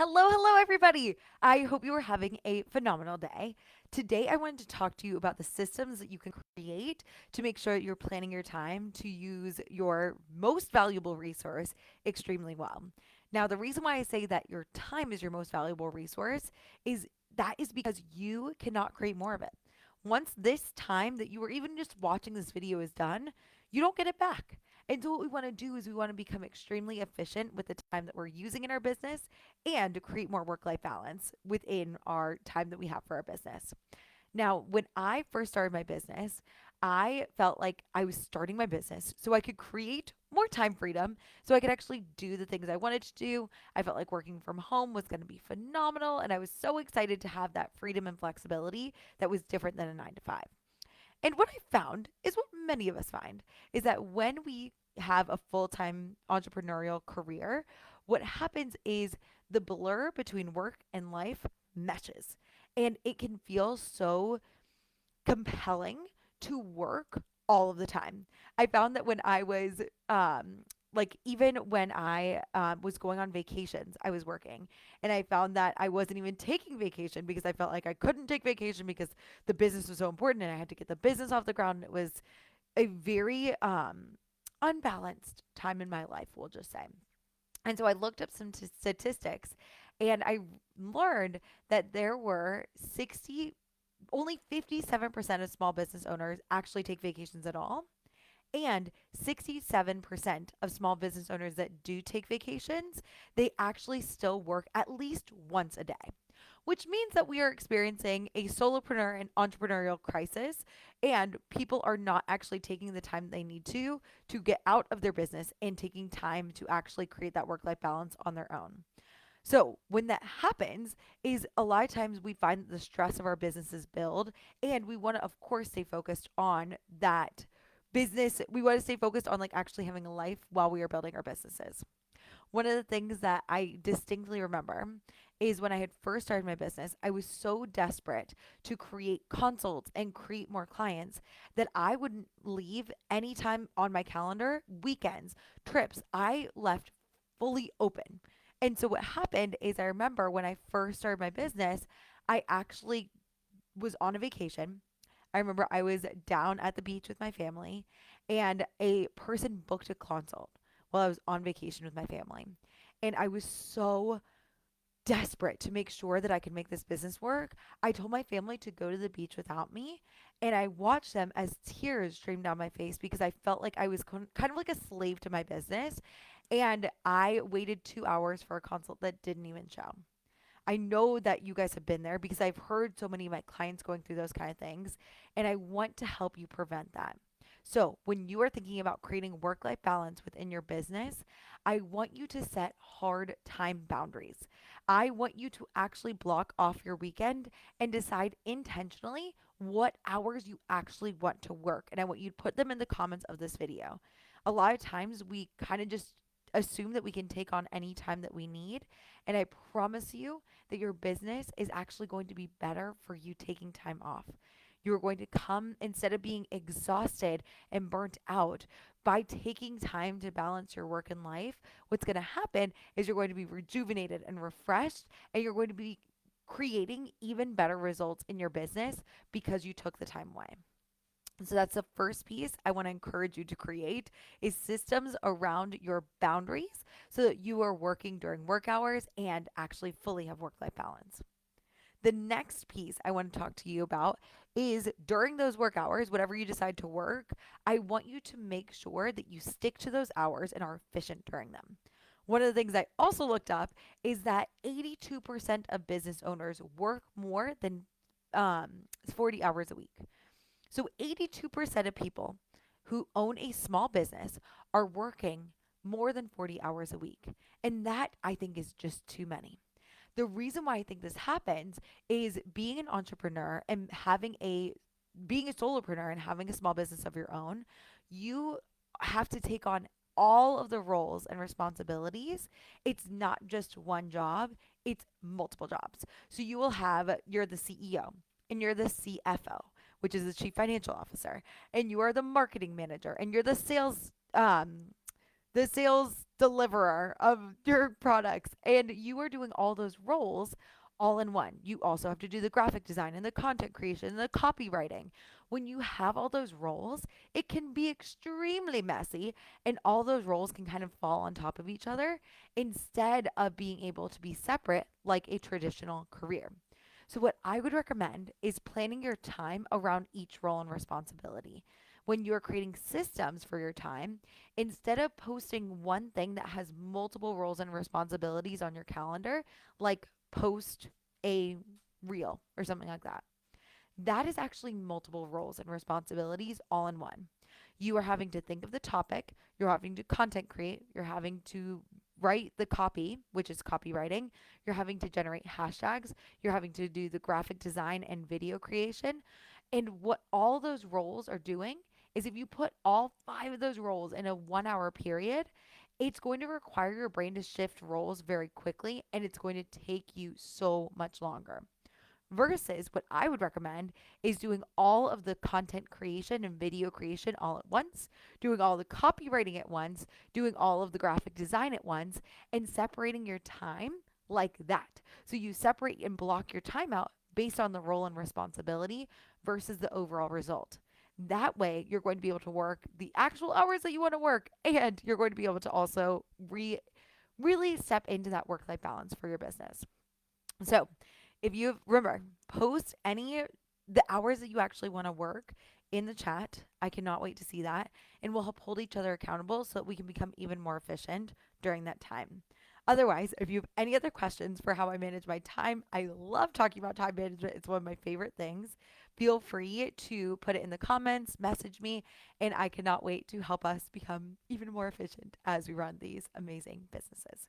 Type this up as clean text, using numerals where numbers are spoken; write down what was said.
Hello, everybody. I hope you are having a phenomenal day. Today, I wanted to talk to you about the systems that you can create to make sure that you're planning your time to use your most valuable resource extremely well. Now, the reason why I say that your time is your most valuable resource is that is because you cannot create more of it. Once this time that you were even just watching this video is done, you don't get it back. And so, what we want to do is we want to become extremely efficient with the time that we're using in our business and to create more work life balance within our time that we have for our business. Now, when I first started my business, I felt like I was starting my business so I could create more time freedom so I could actually do the things I wanted to do. I felt like working from home was going to be phenomenal, and I was so excited to have that freedom and flexibility that was different than a 9 to 5. And what I found is what many of us find is that when we have a full time entrepreneurial career, what happens is the blur between work and life meshes. And it can feel so compelling to work all of the time. I found that when I was even when I was going on vacations, I was working, and I found that I wasn't even taking vacation because I felt like I couldn't take vacation because the business was so important and I had to get the business off the ground. It was a very unbalanced time in my life, we'll just say. And so I looked up some statistics, and I learned that there were 60 only 57% of small business owners actually take vacations at all. And 67% of small business owners that do take vacations, they actually still work at least once a day, which means that we are experiencing a solopreneur and entrepreneurial crisis, and people are not actually taking the time they need to get out of their business and taking time to actually create that work life balance on their own. So when that happens is a lot of times we find that the stress of our businesses build, and we want to of course stay focused on that business. We want to stay focused on like actually having a life while we are building our businesses. One of the things that I distinctly remember is when I had first started my business, I was so desperate to create consults and create more clients that I would leave anytime on my calendar, weekends, trips. I left fully open. And so what happened is I remember when I first started my business, I actually was on a vacation. I remember I was down at the beach with my family, and a person booked a consult while I was on vacation with my family. And I was so desperate to make sure that I could make this business work. I told my family to go to the beach without me, and I watched them as tears streamed down my face because I felt like I was kind of like a slave to my business. And I waited 2 hours for a consult that didn't even show. I know that you guys have been there because I've heard so many of my clients going through those kind of things, and I want to help you prevent that. So, when you are thinking about creating work life balance within your business, I want you to set hard time boundaries. I want you to actually block off your weekend and decide intentionally what hours you actually want to work. And I want you to put them in the comments of this video. A lot of times we kind of just assume that we can take on any time that we need. And I promise you that your business is actually going to be better for you taking time off. You're going to come instead of being exhausted and burnt out by taking time to balance your work and life. What's going to happen is you're going to be rejuvenated and refreshed, and you're going to be creating even better results in your business because you took the time away. So that's the first piece I want to encourage you to create is systems around your boundaries so that you are working during work hours and actually fully have work life balance. The next piece I want to talk to you about is during those work hours, whatever you decide to work, I want you to make sure that you stick to those hours and are efficient during them. One of the things I also looked up is that 82% of business owners work more than 40 hours a week. So 82% of people who own a small business are working more than 40 hours a week. And that I think is just too many. The reason why I think this happens is being an entrepreneur and being a solopreneur and having a small business of your own, you have to take on all of the roles and responsibilities. It's not just one job, it's multiple jobs. So you're the CEO and you're the CFO, which is the chief financial officer, and you are the marketing manager and you're the sales deliverer of your products, and you are doing all those roles all in one. You also have to do the graphic design and the content creation and the copywriting. When you have all those roles, it can be extremely messy, and all those roles can kind of fall on top of each other instead of being able to be separate like a traditional career. So, what I would recommend is planning your time around each role and responsibility. When you're creating systems for your time, instead of posting one thing that has multiple roles and responsibilities on your calendar, like post a reel or something like that, that is actually multiple roles and responsibilities all in one. You are having to think of the topic, you're having to content create, you're having to write the copy, which is copywriting, you're having to generate hashtags, you're having to do the graphic design and video creation. And what all those roles are doing is if you put all five of those roles in a 1 hour period, it's going to require your brain to shift roles very quickly and it's going to take you so much longer. Versus what I would recommend is doing all of the content creation and video creation all at once, doing all the copywriting at once, doing all of the graphic design at once, and separating your time like that. So you separate and block your time out based on the role and responsibility versus the overall result. That way, you're going to be able to work the actual hours that you want to work, and you're going to be able to also really step into that work life balance for your business. So, if you remember, post any the hours that you actually want to work in the chat. I cannot wait to see that, and we'll help hold each other accountable so that we can become even more efficient during that time. Otherwise, if you have any other questions for how I manage my time, I love talking about time management. It's one of my favorite things. Feel free to put it in the comments, message me, and I cannot wait to help us become even more efficient as we run these amazing businesses.